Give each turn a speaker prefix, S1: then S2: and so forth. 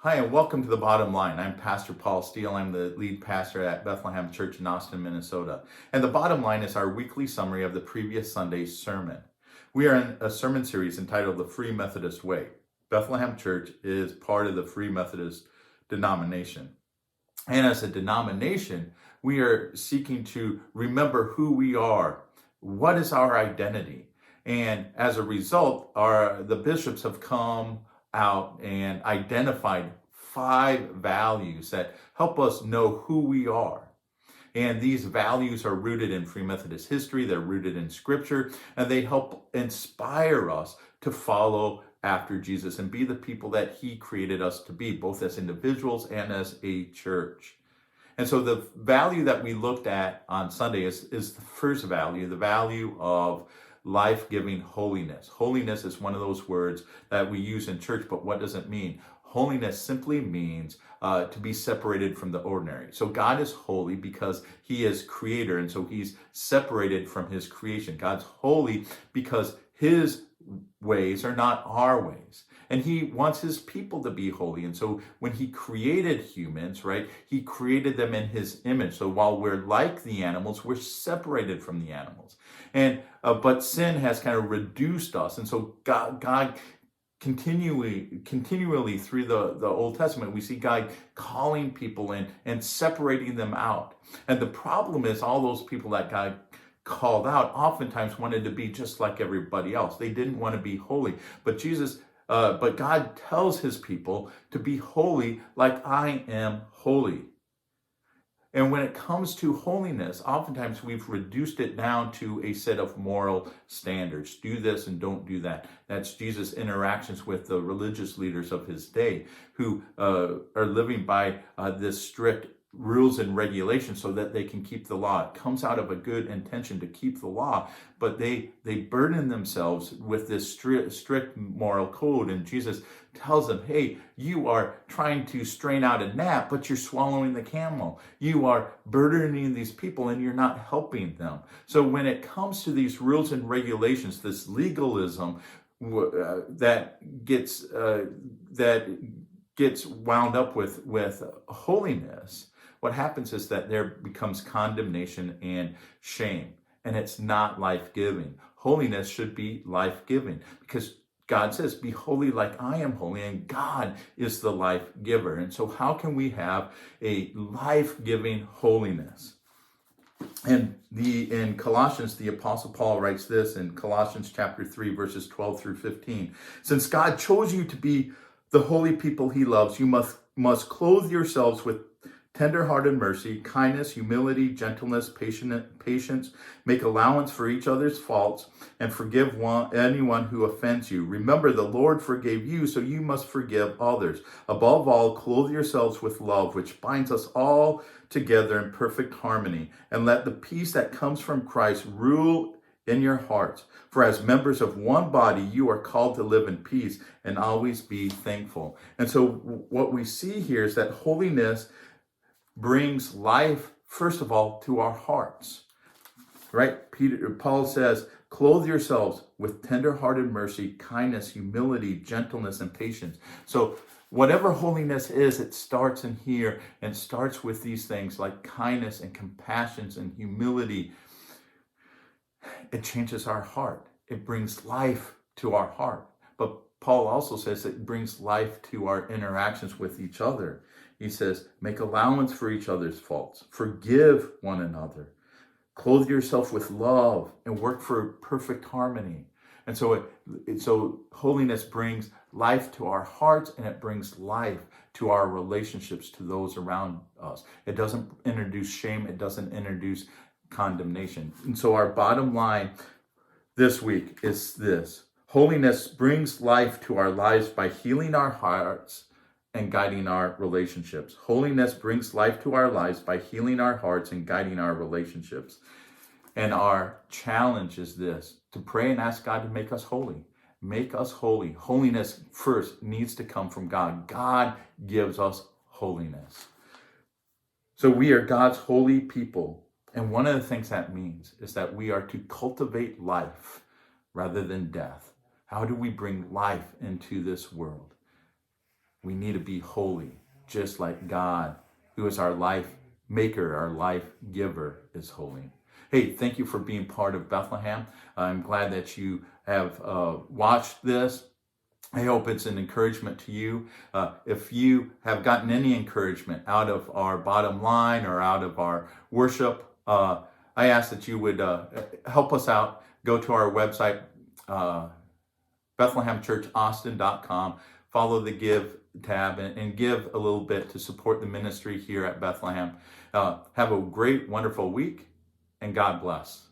S1: Hi, and welcome to the Bottom Line. I'm Pastor Paul Steele. I'm the lead pastor at Bethlehem Church in Austin, Minnesota. And the Bottom Line is our weekly summary of the previous Sunday's sermon. We are in a sermon series entitled The Free Methodist Way. Bethlehem Church is part of the Free Methodist denomination. And as a denomination, we are seeking to remember who we are. What is our identity? And as a result, the bishops have come out and identified 5 values that help us know who we are. And these values are rooted in Free Methodist history, they're rooted in Scripture, and they help inspire us to follow after Jesus and be the people that He created us to be, both as individuals and as a church. And so the value that we looked at on Sunday is the first value, the value of life-giving holiness. Holiness is one of those words that we use in church, but what does it mean? Holiness simply means to be separated from the ordinary. So God is holy because He is creator, and so He's separated from His creation. God's holy because His ways are not our ways. And He wants His people to be holy. And so when He created humans, right, He created them in His image. So while we're like the animals, we're separated from the animals. And but sin has kind of reduced us. And so God continually through the Old Testament, we see God calling people in and separating them out. And the problem is all those people that God called out oftentimes wanted to be just like everybody else. They didn't want to be holy. But God tells His people to be holy like I am holy. And when it comes to holiness, oftentimes we've reduced it down to a set of moral standards. Do this and don't do that. That's Jesus' interactions with the religious leaders of His day who are living by this strict rules and regulations so that they can keep the law. It comes out of a good intention to keep the law, but they burden themselves with this strict moral code. And Jesus tells them, hey, you are trying to strain out a gnat, but you're swallowing the camel. You are burdening these people and you're not helping them. So when it comes to these rules and regulations, this legalism that gets wound up with holiness, what happens is that there becomes condemnation and shame, and it's not life-giving. Holiness should be life-giving because God says, be holy like I am holy, and God is the life giver. And so how can we have a life-giving holiness? And in Colossians, the Apostle Paul writes this in Colossians chapter 3, verses 12 through 15. Since God chose you to be the holy people He loves, you must clothe yourselves with tender-hearted mercy, kindness, humility, gentleness, patience. Make allowance for each other's faults and forgive anyone who offends you. Remember, the Lord forgave you, so you must forgive others. Above all, clothe yourselves with love, which binds us all together in perfect harmony. And let the peace that comes from Christ rule in your hearts. For as members of one body, you are called to live in peace and always be thankful. And so what we see here is that holiness brings life, first of all, to our hearts, right? Paul says, clothe yourselves with tender-hearted mercy, kindness, humility, gentleness, and patience. So whatever holiness is, it starts in here and starts with these things like kindness and compassion and humility. It changes our heart. It brings life to our heart. But Paul also says it brings life to our interactions with each other. He says, make allowance for each other's faults. Forgive one another. Clothe yourself with love and work for perfect harmony. And so holiness brings life to our hearts, and it brings life to our relationships to those around us. It doesn't introduce shame. It doesn't introduce condemnation. And so our bottom line this week is this: holiness brings life to our lives by healing our hearts and guiding our relationships. Holiness brings life to our lives by healing our hearts and guiding our relationships. And our challenge is this: to pray and ask God to make us holy. Make us holy. Holiness first needs to come from God. God gives us holiness. So we are God's holy people. And one of the things that means is that we are to cultivate life rather than death. How do we bring life into this world? We need to be holy, just like God, who is our life maker, our life giver, is holy. Hey, thank you for being part of Bethlehem. I'm glad that you have watched this. I hope it's an encouragement to you. If you have gotten any encouragement out of our bottom line or out of our worship, I ask that you would help us out. Go to our website, BethlehemChurchAustin.com. Follow the Give tab and give a little bit to support the ministry here at Bethlehem. Have a great, wonderful week, and God bless.